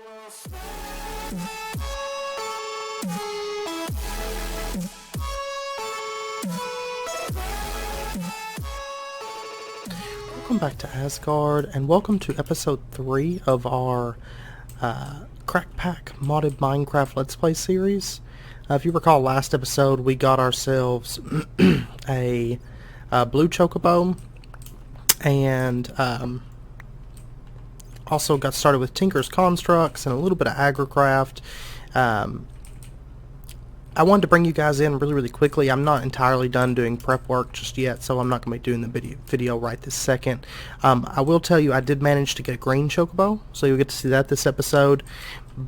Welcome back to Asgard, and welcome to episode 3 of our Crackpack modded Minecraft Let's Play series. If you recall, last episode we got ourselves a blue Chocobo, and also got started with Tinker's Constructs and a little bit of Agricraft. I wanted to bring you guys in really quickly. I'm not entirely done doing prep work just yet, so I'm not going to be doing the video right this second. I will tell you I did manage to get a green Chocobo, so you'll get to see that this episode.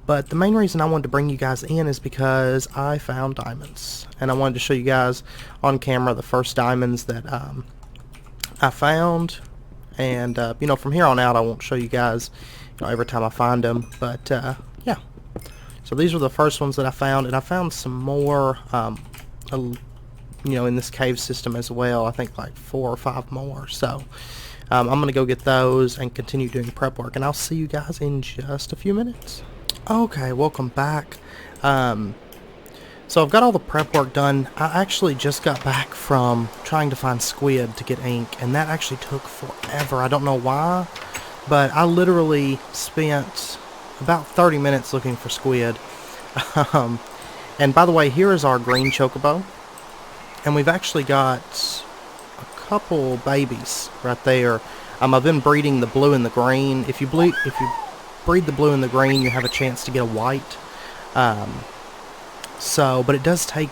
But the main reason I wanted to bring you guys in is because I found diamonds. And I wanted to show you guys on camera the first diamonds that I found. And, you know, from here on out I won't show you guys, you know, every time I find them. But, yeah. So these were the first ones that I found, and I found some more, you know, in this cave system as well. I think like 4 or 5 more. So I'm going to go get those and continue doing prep work, and I'll see you guys in just a few minutes. Okay, welcome back. So I've got all the prep work done. I actually just got back from trying to find squid to get ink, and that actually took forever. I don't know why, but I literally spent about 30 minutes looking for squid. And by the way, here is our green Chocobo, and we've actually got a couple babies right there. I've been breeding the blue and the green. If you breed the blue and the green, you have a chance to get a white. But it does take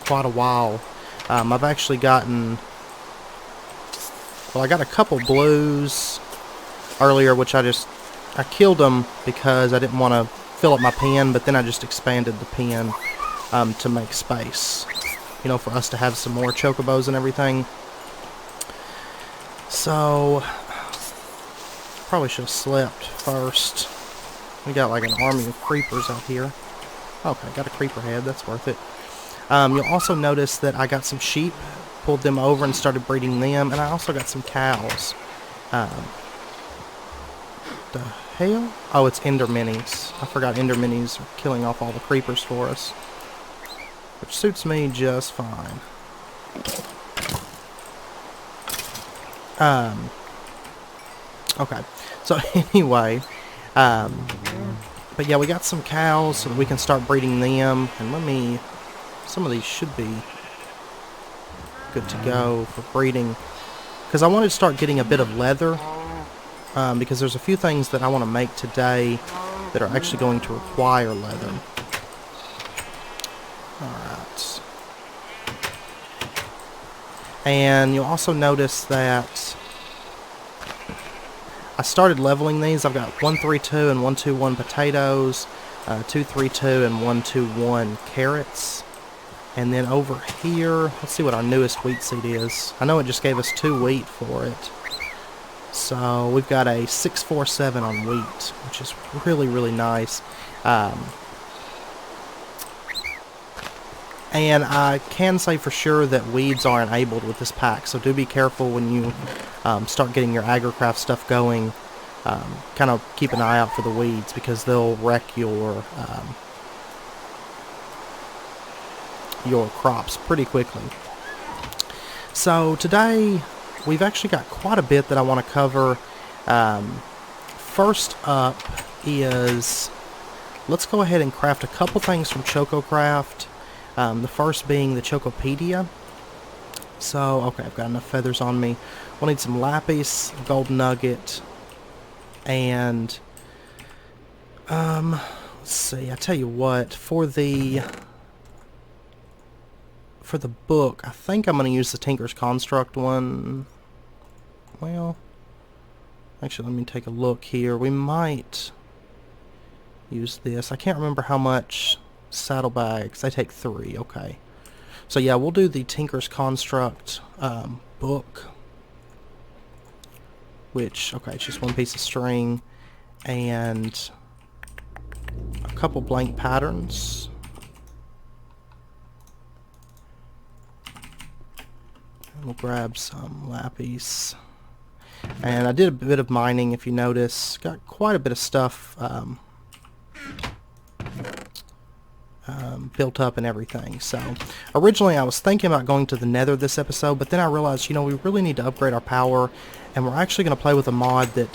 quite a while. I've actually gotten, well, I got a couple blues earlier, which I killed them because I didn't want to fill up my pen, but then I just expanded the pen to make space, you know, for us to have some more Chocobos and everything. So probably should have slept first. We got like an army of creepers out here. Okay, got a creeper head, that's worth it. You'll also notice that I got some sheep, pulled them over and started breeding them, and I also got some cows. The hell? Oh, it's ender minis. I forgot ender minis are killing off all the creepers for us, which suits me just fine. Okay, so anyway, but yeah, we got some cows so that we can start breeding them, and some of these should be good to go for breeding, because I wanted to start getting a bit of leather. Because there's a few things that I want to make today that are actually going to require leather. Alright. And you'll also notice that I started leveling these. I've got 132 and 121 potatoes, 232 and 121 carrots. And then over here, let's see what our newest wheat seed is. I know it just gave us 2 wheat for it. So we've got a 647 on wheat, which is really nice. And I can say for sure that weeds are enabled with this pack, so do be careful when you start getting your Agricraft stuff going. Kind of keep an eye out for the weeds, because they'll wreck your crops pretty quickly. So today we've actually got quite a bit that I want to cover. First up is, let's go ahead and craft a couple things from Chococraft. The first being the Chocopedia. So, okay, I've got enough feathers on me. We'll need some lapis, gold nugget, and let's see, I tell you what, for the book, I think I'm going to use the Tinker's Construct one. Well, actually, let me take a look here. We might use this. I can't remember how much saddlebags. They take 3, okay. So yeah, we'll do the Tinker's Construct book, which, okay, it's just 1 piece of string and a couple blank patterns. We'll grab some lapis. And I did a bit of mining, if you notice. Got quite a bit of stuff built up and everything. So originally I was thinking about going to the Nether this episode, but then I realized, you know, we really need to upgrade our power, and we're actually going to play with a mod that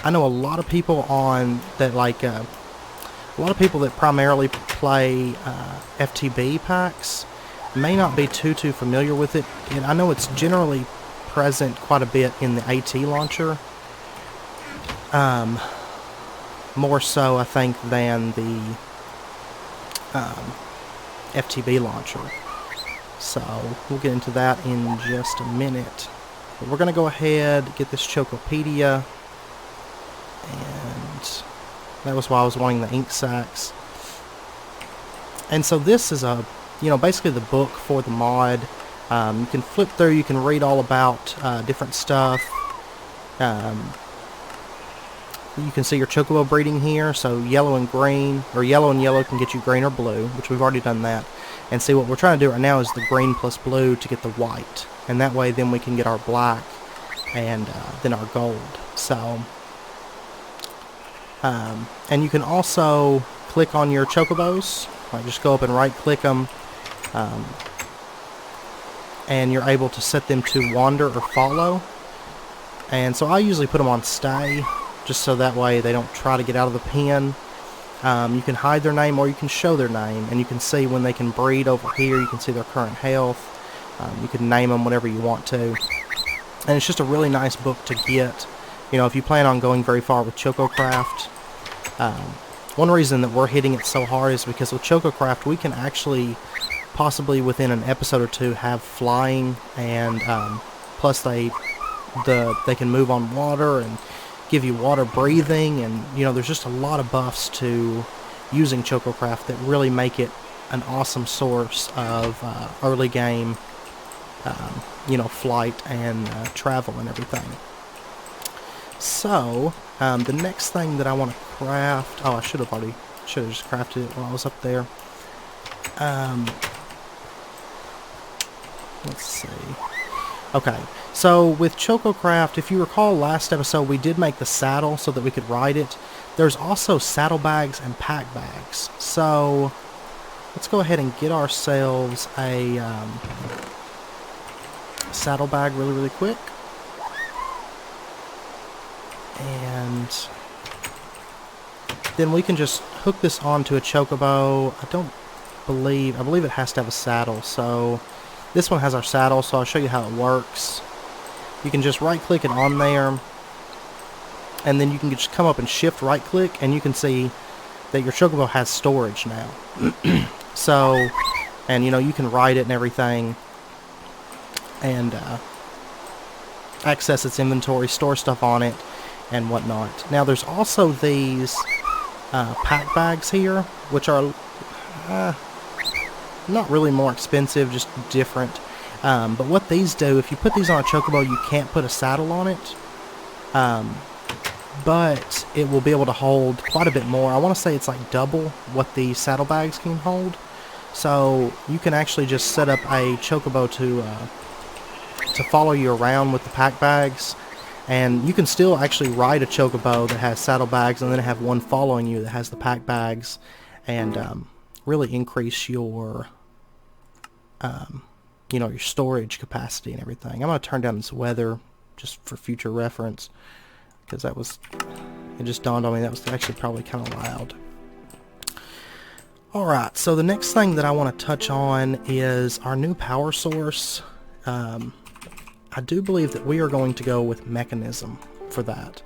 I know a lot of people on that like a lot of people that primarily play FTB packs may not be too familiar with it, and I know it's generally present quite a bit in the AT launcher. More so, I think, than the FTB launcher. So we'll get into that in just a minute. But we're going to go ahead, get this Chocopedia, and that was why I was wanting the ink sacs. And so this is a, you know, basically the book for the mod. You can flip through, you can read all about different stuff. You can see your Chocobo breeding here, so yellow and green, or yellow and yellow can get you green or blue, which we've already done that. And see, what we're trying to do right now is the green plus blue to get the white. And that way then we can get our black and then our gold. So, and you can also click on your Chocobos, like just go up and right click them, and you're able to set them to wander or follow. And so I usually put them on stay, just so that way they don't try to get out of the pen. You can hide their name or you can show their name, and you can see when they can breed over here. You can see their current health. You can name them whatever you want to. And it's just a really nice book to get, you know, if you plan on going very far with Chococraft. One reason that we're hitting it so hard is because with Chococraft we can actually possibly within an episode or two have flying, and plus they can move on water and give you water breathing, and you know, there's just a lot of buffs to using Chococraft that really make it an awesome source of early game, you know, flight and travel and everything. So the next thing that I want to craft, oh, I should have just crafted it while I was up there. Let's see. Okay, so with Chococraft, if you recall last episode, we did make the saddle so that we could ride it. There's also saddlebags and pack bags. So let's go ahead and get ourselves a saddlebag really quick. And then we can just hook this onto a Chocobo. I believe it has to have a saddle, so this one has our saddle, so I'll show you how it works. You can just right click it on there, and then you can just come up and shift right click, and you can see that your Chocobo has storage now. So, and you know, you can ride it and everything, and access its inventory, store stuff on it, and whatnot. Now there's also these pack bags here, which are not really more expensive, just different. But what these do, if you put these on a Chocobo, you can't put a saddle on it. But it will be able to hold quite a bit more. I want to say it's like double what the saddlebags can hold. So you can actually just set up a Chocobo to follow you around with the pack bags. And you can still actually ride a Chocobo that has saddlebags and then have one following you that has the pack bags. And really increase your you know, your storage capacity and everything. I'm going to turn down this weather just for future reference, because it just dawned on me that was actually probably kind of loud. Alright, so the next thing that I want to touch on is our new power source. I do believe that we are going to go with Mekanism for that.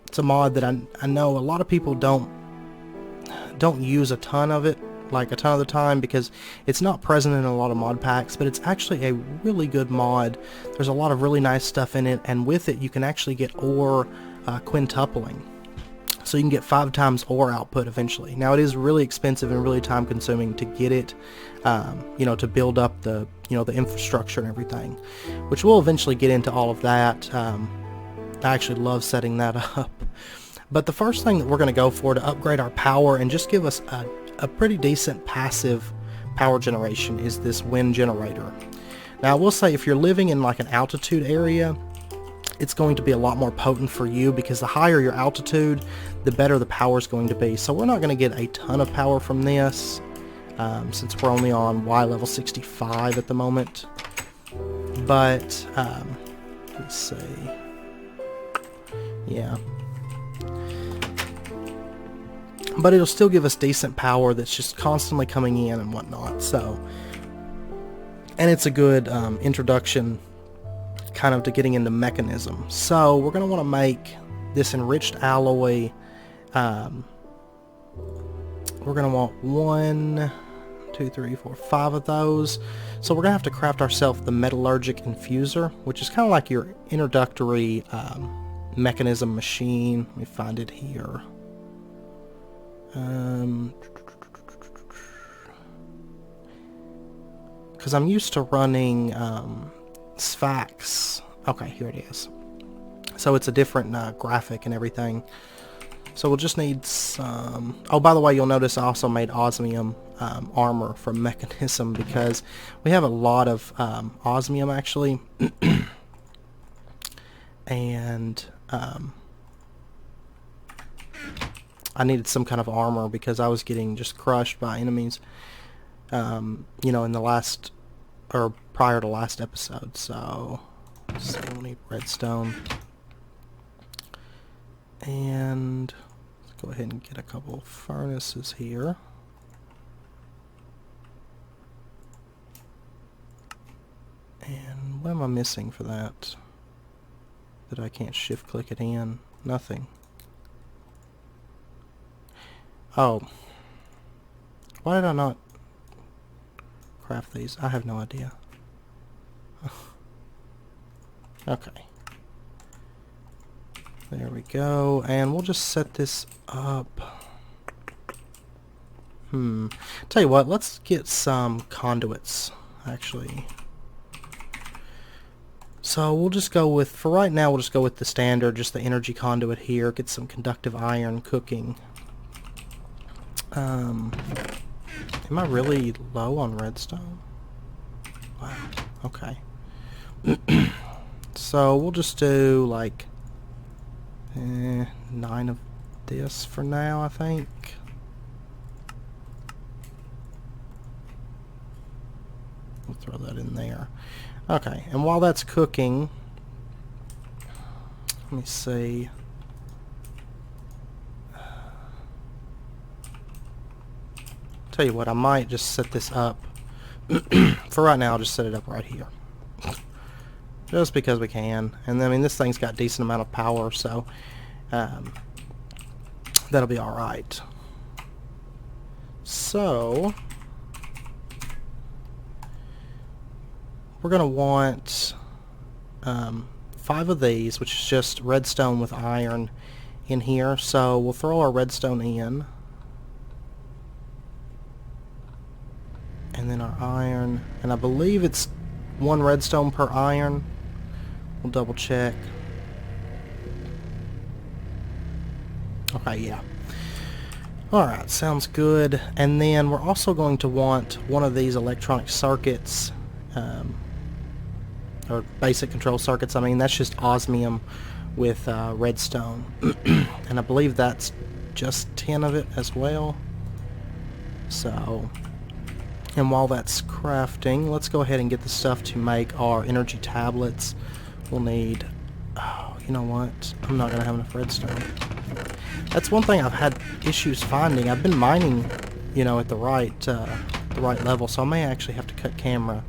It's a mod that I know a lot of people don't use a ton of it, like a ton of the time, because it's not present in a lot of mod packs, but it's actually a really good mod. There's a lot of really nice stuff in it, and with it you can actually get ore quintupling. So you can get 5 times ore output eventually. Now it is really expensive and really time consuming to get it, you know, to build up the, you know, the infrastructure and everything, which we'll eventually get into all of that. I actually love setting that up. But the first thing that we're going to go for to upgrade our power and just give us a pretty decent passive power generation is this wind generator. Now I will say, if you're living in like an altitude area, it's going to be a lot more potent for you, because the higher your altitude, the better the power is going to be. So we're not going to get a ton of power from this. since we're only on Y level 65 at the moment. But, let's see. Yeah. But it'll still give us decent power that's just constantly coming in and whatnot, so. And it's a good introduction kind of to getting into Mekanism. So we're going to want to make this enriched alloy. We're going to want 1, 2, 3, 4, 5 of those. So we're going to have to craft ourselves the metallurgic infuser, which is kind of like your introductory Mekanism machine. Let me find it here. Because I'm used to running Sphax. Okay, here it is. So it's a different graphic and everything. So we'll just need some... Oh, by the way, you'll notice I also made osmium armor from Mekanism because we have a lot of osmium, actually. And I needed some kind of armor because I was getting just crushed by enemies. You know, in the last, or prior to last episode, so we'll need redstone. And let's go ahead and get a couple of furnaces here. And what am I missing for that? That I can't shift click it in? Nothing. Oh. Why did I not craft these? I have no idea. Okay. There we go. And we'll just set this up. Tell you what, let's get some conduits, actually. So we'll just go with, for right now, we'll just go with the standard, just the energy conduit here. Get some conductive iron cooking. Am I really low on redstone? Wow, okay. So we'll just do like 9 of this for now, I think. We'll throw that in there. Okay, and while that's cooking, let me see. Tell you what, I might just set this up. For right now, I'll just set it up right here. Just because we can. And I mean, this thing's got a decent amount of power, so that'll be alright. So we're going to want 5 of these, which is just redstone with iron in here. So we'll throw our redstone in. And then our iron. And I believe it's 1 redstone per iron. We'll double check. Okay, yeah. Alright, sounds good. And then we're also going to want one of these electronic circuits. Or basic control circuits. I mean, that's just osmium with redstone. And I believe that's just 10 of it as well. So, and while that's crafting, let's go ahead and get the stuff to make our energy tablets. We'll need, oh, you know what? I'm not going to have enough redstone. That's one thing I've had issues finding. I've been mining, you know, at the right level, so I may actually have to cut camera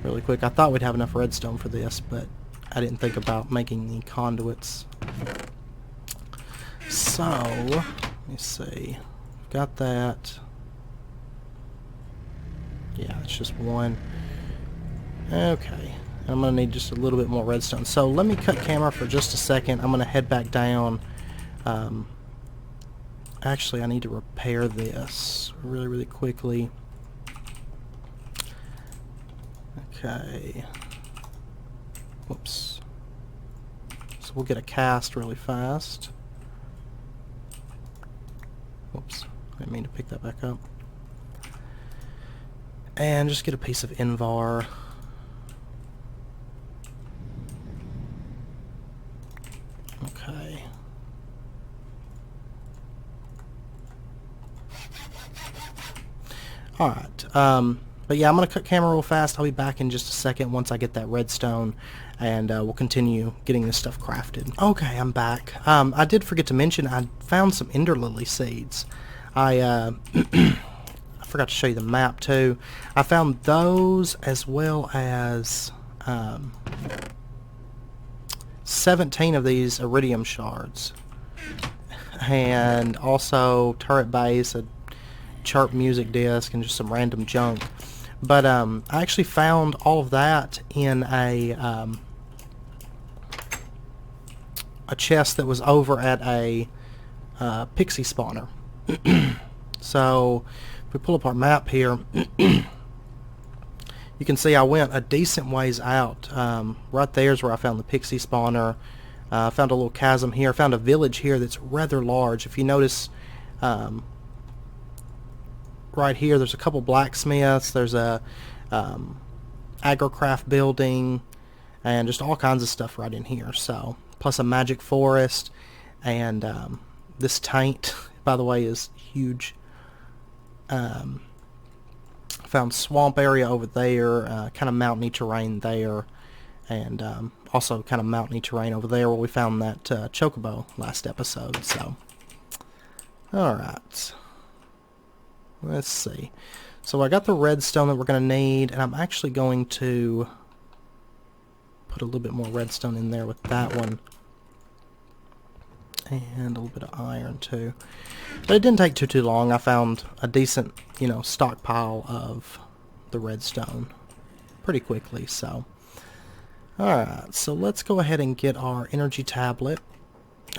really quick. I thought we'd have enough redstone for this, but I didn't think about making the conduits. So, let me see. We've got that. Yeah, it's just 1. Okay. And I'm going to need just a little bit more redstone. So let me cut camera for just a second. I'm going to head back down. Actually, I need to repair this really, really quickly. Okay. Whoops. So we'll get a cast really fast. Whoops. I didn't mean to pick that back up. And just get a piece of Invar. Okay. Alright, but yeah, I'm going to cut camera real fast. I'll be back in just a second once I get that redstone, and we'll continue getting this stuff crafted. Okay, I'm back. I did forget to mention I found some ender lily seeds. I forgot to show you the map too. I found those as well as 17 of these iridium shards, and also turret base, a chirp music disc, and just some random junk. But I actually found all of that in a chest that was over at a pixie spawner. So if we pull up our map here, you can see I went a decent ways out. Right there's where I found the pixie spawner. I found a little chasm here. I found a village here that's rather large. If you notice, right here there's a couple blacksmiths, there's a agrocraft building, and just all kinds of stuff right in here. So plus a magic forest, and this taint, by the way, is huge. Found swamp area over there, kind of mountainy terrain there, and also kind of mountainy terrain over there where we found that chocobo last episode. So alright, let's see. So I got the redstone that we're going to need, and I'm actually going to put a little bit more redstone in there with that one, and a little bit of iron too. But it didn't take too long. I found a decent, stockpile of the redstone pretty quickly. So alright, so let's go ahead and get our energy tablet.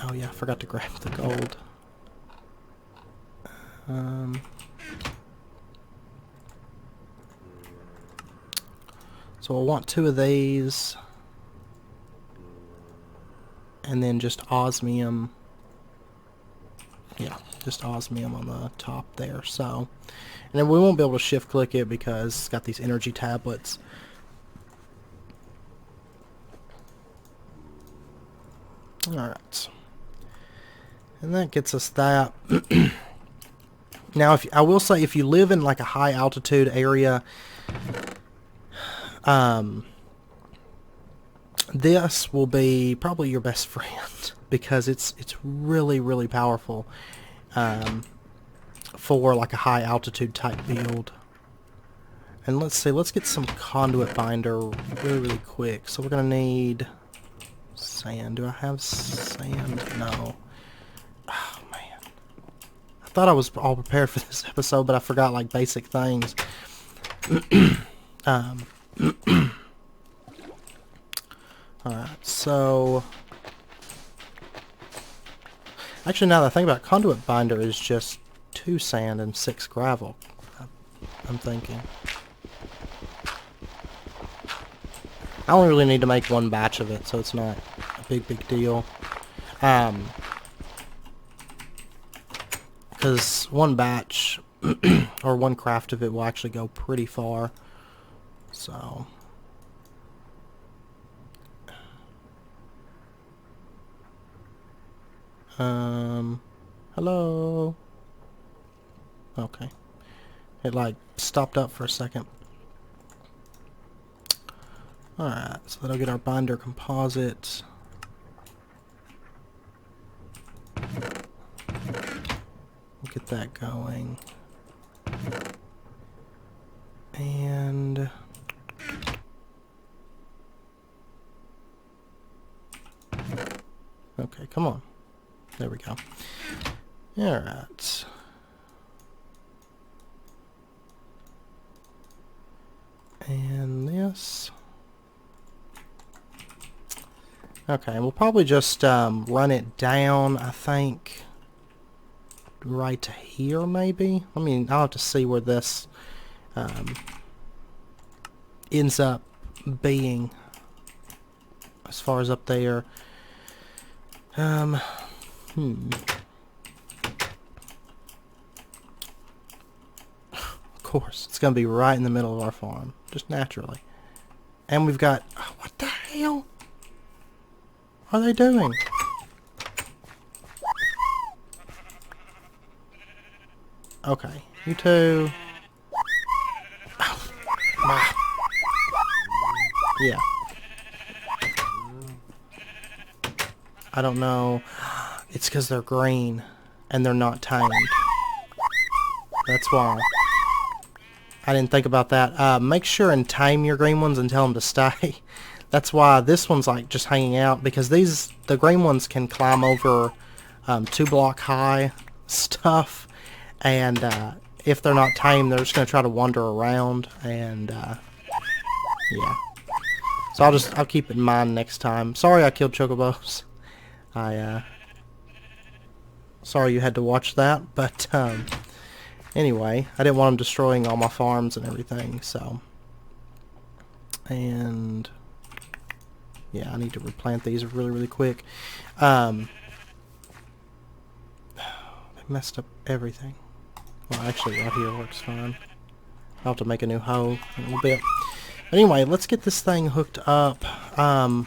Oh yeah, I forgot to grab the gold. So we'll want 2 of these, and then just osmium. Yeah, just osmium on the top there. So, and then we won't be able to shift click it because it's got these energy tablets. Alright, and that gets us that. Now, I will say, if you live in like a high altitude area, this will be probably your best friend, because it's really powerful for like a high altitude type build. And let's see, let's get some conduit binder really quick. So we're gonna need sand. Do I have sand? No. Oh man, I thought I was all prepared for this episode, but I forgot like basic things. Alright, so actually, now that I think about it, conduit binder is just 2 sand and 6 gravel, I'm thinking. I only really need to make 1 batch of it, so it's not a big deal. Because 1 batch or 1 craft of it will actually go pretty far. So hello. Okay, it like stopped up for a second. Alright, so that'll get our binder composite. We'll get that going. And okay, come on. There we go. Alright. And this. Okay, we'll probably just run it down, I think, right to here maybe. I mean, I'll have to see where this ends up being as far as up there. Of course, it's going to be right in the middle of our farm, just naturally. And we've got... Oh, what the hell are they doing? Okay, you two. Yeah. I don't know. It's because they're green and they're not tamed. That's why. I didn't think about that. Make sure and tame your green ones and tell them to stay. That's why this one's like just hanging out, because the green ones can climb over 2-block high stuff, and if they're not tamed, they're just going to try to wander around, and yeah. So I'll keep it in mind next time. Sorry I killed Chocobos. Sorry you had to watch that, but anyway, I didn't want them destroying all my farms and everything, so. And yeah, I need to replant these really, really quick. They messed up everything. Well, actually, right here works fine. I'll have to make a new hoe in a little bit. But anyway, let's get this thing hooked up. I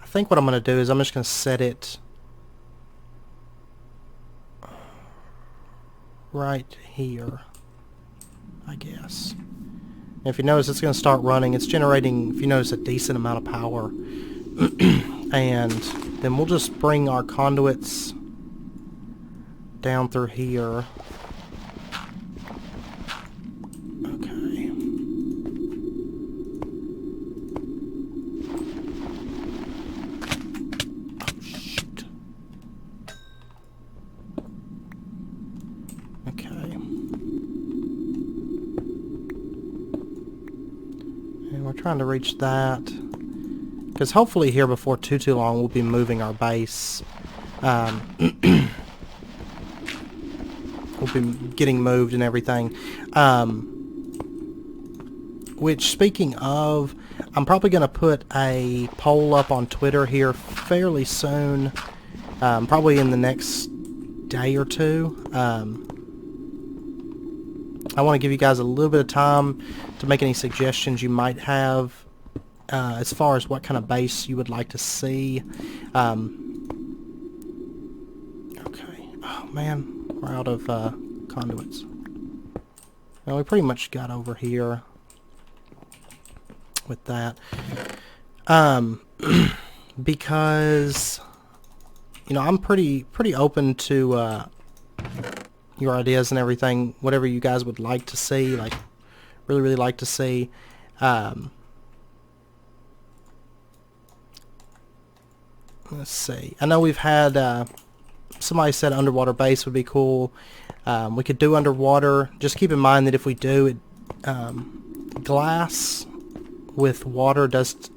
think what I'm going to do is I'm just going to set it right here, I guess. If you notice, it's going to start running. It's generating, if you notice, a decent amount of power. And then we'll just bring our conduits down through here. Okay. Oh, shoot. Okay. And we're trying to reach that, because hopefully here before too long we'll be moving our base. We'll be getting moved and everything. Which, speaking of, I'm probably going to put a poll up on Twitter here fairly soon, probably in the next day or two. I want to give you guys a little bit of time to make any suggestions you might have as far as what kind of base you would like to see. Okay. Oh man, we're out of conduits. Well, we pretty much got over here with that. Because, you know, I'm pretty open to your ideas and everything, whatever you guys would like to see, like really like to see. Let's see. I know we've had somebody said underwater base would be cool. We could do underwater. Just keep in mind that if we do it, glass with water does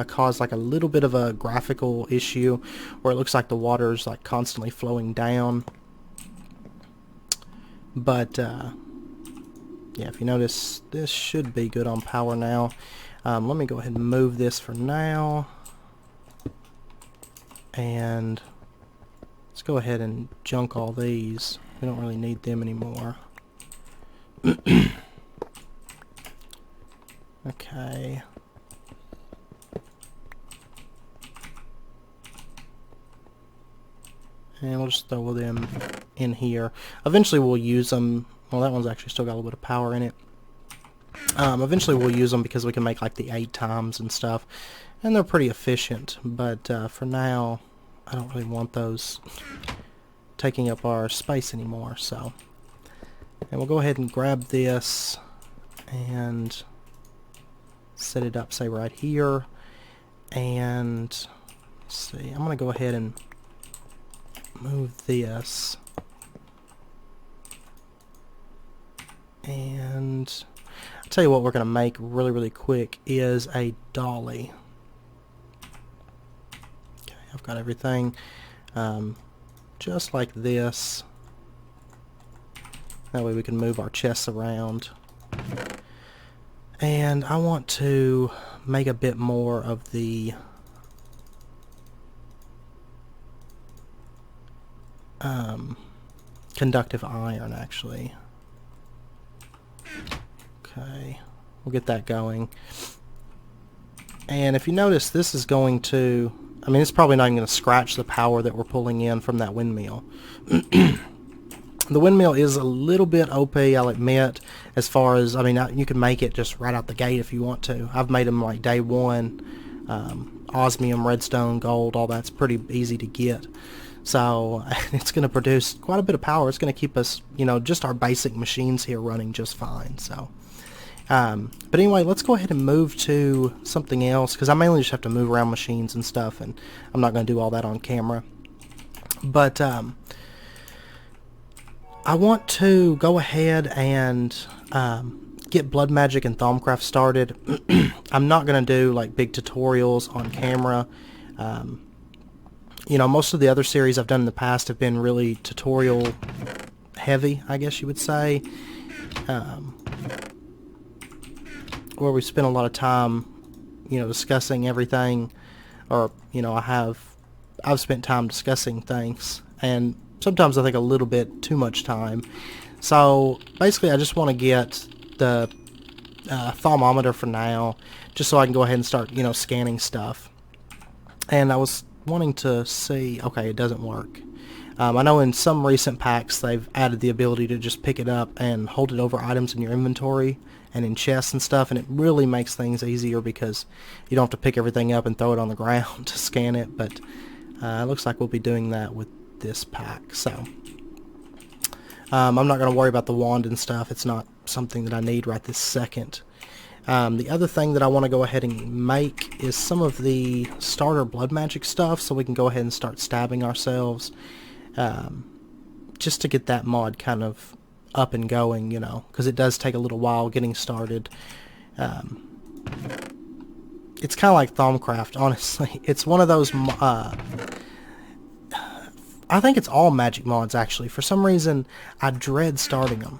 cause like a little bit of a graphical issue where it looks like the water is like constantly flowing down. But yeah, if you notice, this should be good on power now. Let me go ahead and move this for now, and let's go ahead and junk all these. We don't really need them anymore. Okay. And we'll just throw them in here. Eventually we'll use them. Well, that one's actually still got a little bit of power in it. Eventually we'll use them because we can make like the 8 times and stuff. And they're pretty efficient. But for now, I don't really want those taking up our space anymore. So, and we'll go ahead and grab this and set it up, say right here. And let's see, I'm going to go ahead and move this. And I'll tell you what we're going to make really quick is a dolly. Okay, I've got everything just like this. That way we can move our chests around. And I want to make a bit more of the conductive iron, actually. Okay, we'll get that going. And if you notice, this is going to, I mean, it's probably not even going to scratch the power that we're pulling in from that windmill. The windmill is a little bit OP, I'll admit, as far as, I mean, you can make it just right out the gate if you want to. I've made them like day one, osmium, redstone, gold, all that's pretty easy to get. So it's going to produce quite a bit of power. It's going to keep us, you know, just our basic machines here running just fine. So, but anyway, let's go ahead and move to something else, because I mainly just have to move around machines and stuff, and I'm not going to do all that on camera. But I want to go ahead and get Blood Magic and Thaumcraft started. I'm not going to do like big tutorials on camera. You know, most of the other series I've done in the past have been really tutorial heavy, I guess you would say, where we spend a lot of time, you know, discussing everything, or, you know, I've spent time discussing things, and sometimes I think a little bit too much time. So basically I just want to get the thermometer for now, just so I can go ahead and start, you know, scanning stuff. And I was wanting to see, okay, it doesn't work. I know in some recent packs they've added the ability to just pick it up and hold it over items in your inventory and in chests and stuff, and it really makes things easier because you don't have to pick everything up and throw it on the ground to scan it. But it looks like we'll be doing that with this pack. So I'm not going to worry about the wand and stuff. It's not something that I need right this second. The other thing that I want to go ahead and make is some of the starter blood magic stuff, so we can go ahead and start stabbing ourselves, just to get that mod kind of up and going, you know, because it does take a little while getting started. It's kind of like Thaumcraft, honestly. It's one of those, I think it's all magic mods, actually. For some reason, I dread starting them.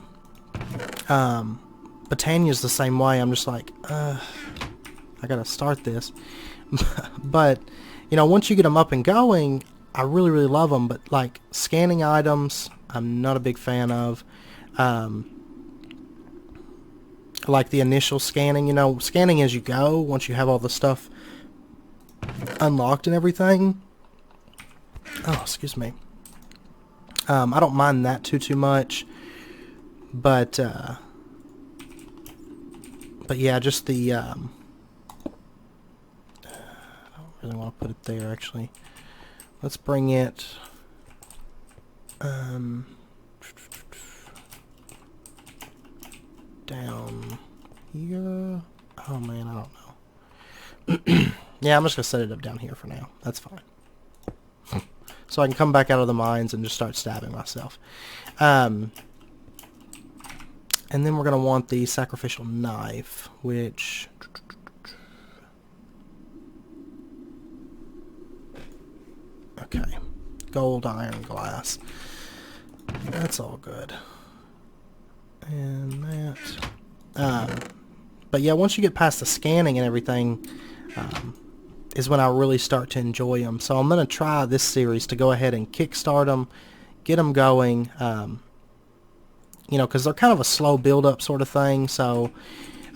Botania's the same way. I'm just like, I gotta start this. But, you know, once you get them up and going, I really, really love them. But, like, scanning items, I'm not a big fan of. Like the initial scanning, you know, scanning as you go, once you have all the stuff unlocked and everything. Oh, excuse me. I don't mind that too much. But yeah, just the, I don't really want to put it there, actually. Let's bring it, down here. Oh man, I don't know. Yeah, I'm just going to set it up down here for now. That's fine. So I can come back out of the mines and just start stabbing myself. And then we're going to want the sacrificial knife, which... Okay. Gold, iron, glass. That's all good. And that... but yeah, once you get past the scanning and everything, is when I really start to enjoy them. So I'm going to try this series to go ahead and kickstart them, get them going, you know, because they're kind of a slow build-up sort of thing. So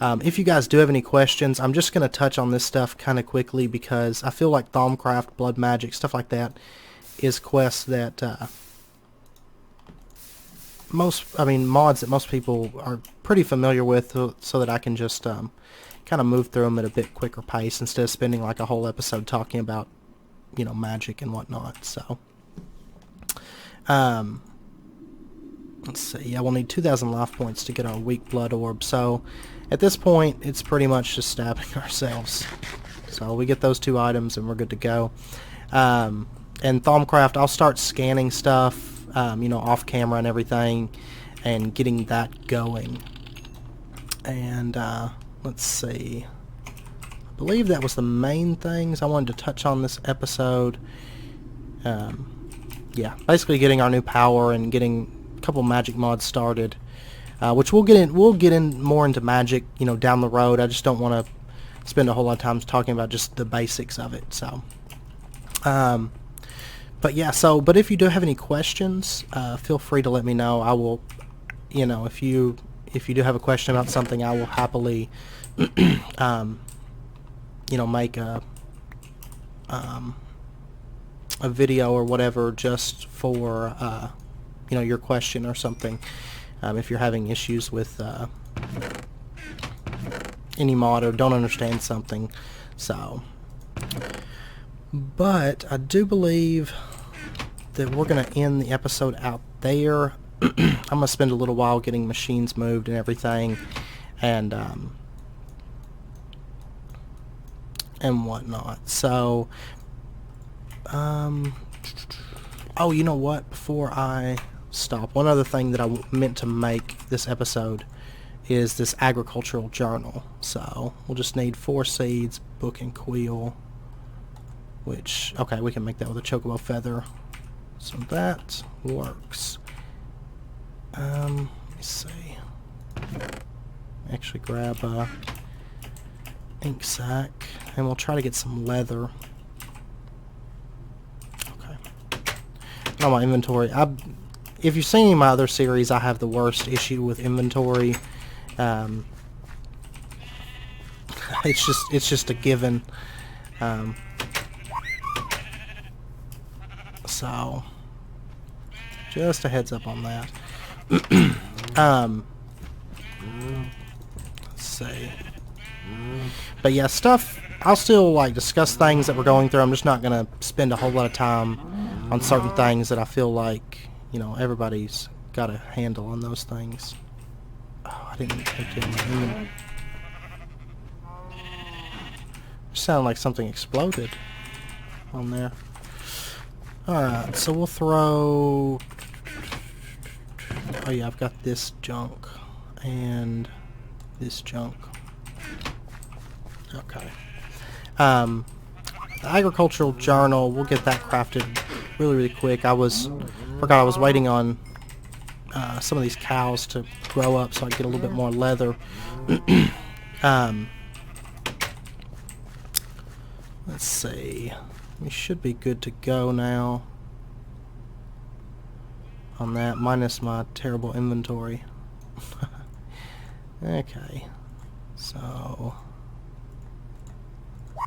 if you guys do have any questions, I'm just going to touch on this stuff kind of quickly, because I feel like Thaumcraft, Blood Magic, stuff like that is quests that mods that most people are pretty familiar with, so that I can just kind of move through them at a bit quicker pace instead of spending like a whole episode talking about, you know, magic and whatnot. So let's see, yeah, we'll need 2,000 life points to get our weak blood orb. So at this point, it's pretty much just stabbing ourselves. So we get those 2 items and we're good to go. And Thaumcraft, I'll start scanning stuff, you know, off camera and everything, and getting that going. And let's see, I believe that was the main things I wanted to touch on this episode. Yeah, basically getting our new power and getting a couple magic mods started, which we'll get in more into magic, you know, down the road. I just don't want to spend a whole lot of time talking about just the basics of it. So but yeah, but if you do have any questions, feel free to let me know. I will, you know, if you do have a question about something, I will happily you know, make a video or whatever just for your question or something, if you're having issues with any mod or don't understand something. So, but I do believe that we're going to end the episode out there. I'm going to spend a little while getting machines moved and everything, and whatnot. So, oh, you know what? Before I stop, one other thing that I meant to make this episode is this agricultural journal. So we'll just need 4 seeds, book and quill, which, okay, we can make that with a chocobo feather. So that works. Let me see. Actually grab a ink sac, and we'll try to get some leather. Okay. On my inventory, if you've seen any of my other series, I have the worst issue with inventory. It's just a given. So just a heads up on that. Let's see. But yeah, stuff, I'll still like discuss things that we're going through. I'm just not gonna spend a whole lot of time on certain things that I feel like, everybody's got a handle on those things. Oh, I didn't take it in my inventory. Sounded like something exploded on there. Alright, so we'll throw... Oh yeah, I've got this junk and this junk. Okay. The agricultural journal, we'll get that crafted really quick. I forgot I was waiting on some of these cows to grow up so I get a little bit more leather. Let's see. We should be good to go now on that, minus my terrible inventory. Okay. So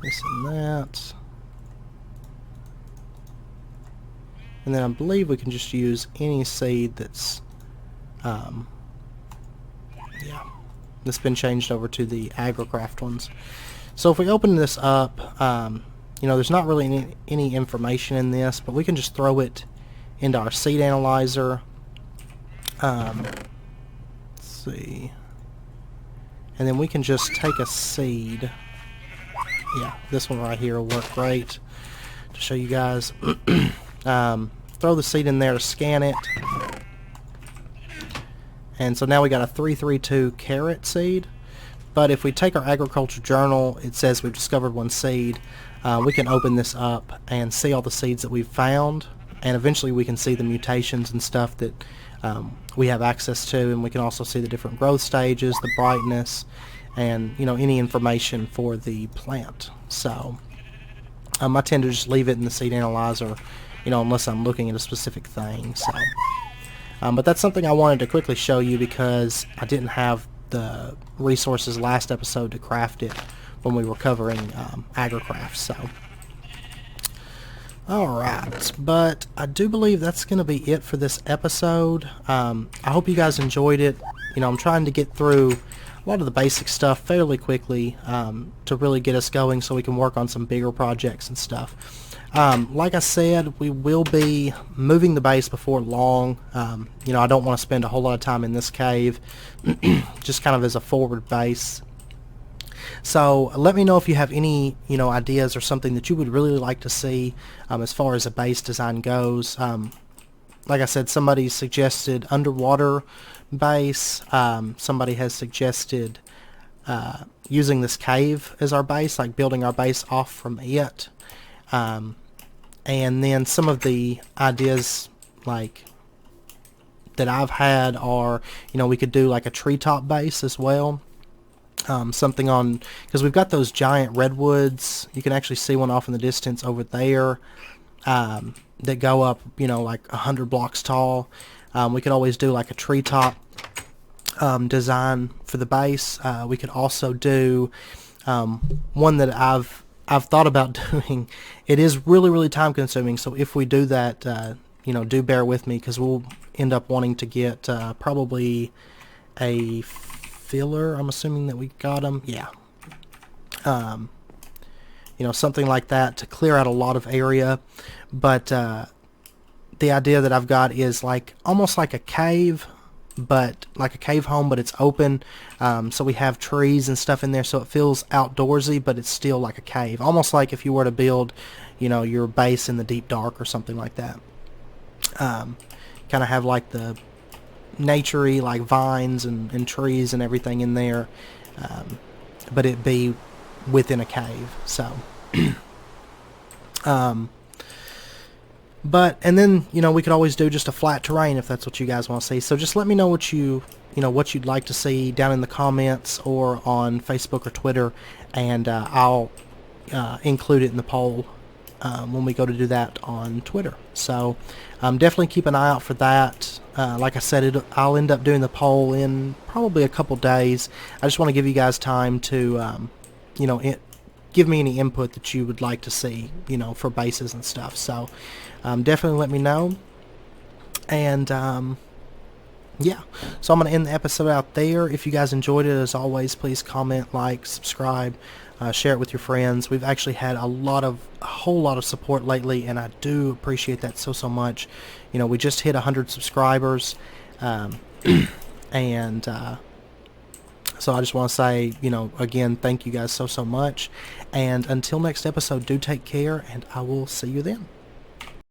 this and that. And then I believe we can just use any seed that's that's been changed over to the Agrocraft ones. So if we open this up, there's not really any information in this, but we can just throw it into our seed analyzer. Let's see. And then we can just take a seed. Yeah, this one right here will work great to show you guys. Throw the seed in there, scan it. And so now we got a 332 carrot seed. But if we take our agriculture journal, it says we've discovered 1 seed. We can open this up and see all the seeds that we've found, and eventually we can see the mutations and stuff that we have access to, and we can also see the different growth stages, the brightness, and any information for the plant. So I tend to just leave it in the seed analyzer, unless I'm looking at a specific thing. So, but that's something I wanted to quickly show you because I didn't have the resources last episode to craft it when we were covering Agrocraft. So, alright, but I do believe that's going to be it for this episode. I hope you guys enjoyed it. I'm trying to get through a lot of the basic stuff fairly quickly to really get us going so we can work on some bigger projects and stuff. Like I said, we will be moving the base before long. I don't want to spend a whole lot of time in this cave, just kind of as a forward base. So let me know if you have any ideas or something that you would really like to see as far as a base design goes. Like I said, somebody suggested underwater base. Somebody has suggested using this cave as our base, like building our base off from it. And then some of the ideas like that I've had are, we could do like a treetop base as well. Something on, because we've got those giant redwoods. You can actually see one off in the distance over there that go up, like 100 blocks tall. We could always do like a treetop design for the base. We could also do one that I've thought about doing. It is really time consuming, so if we do that, do bear with me, because end up wanting to get probably a filler. I'm assuming that we got them. Yeah. You know, something like that to clear out a lot of area. But the idea that I've got is like almost like a cave, but like a cave home, but it's open. So we have trees and stuff in there, so it feels outdoorsy, but it's still like a cave. Almost like if you were to build, you know, your base in the deep dark or something like that. Kind of have like the naturey, like vines and trees and everything in there, but it be within a cave. So but and then, you know, we could always do just a flat terrain if that's what you guys want to see. So just let me know what what you'd like to see down in the comments or on Facebook or Twitter, and I'll include it in the poll when we go to do that on Twitter. So definitely keep an eye out for that. Like I said, I'll end up doing the poll in probably a couple days. I just want to give you guys time to give me any input that you would like to see, you know, for bases and stuff. So definitely let me know. And yeah, so I'm going to end the episode out there. If you guys enjoyed it, as always, please comment, like, subscribe, share it with your friends. We've actually had a whole lot of support lately, and I do appreciate that so much. You know, we just hit 100 subscribers, and so I just want to say, you know, again, thank you guys so much. And until next episode, do take care, and I will see you then.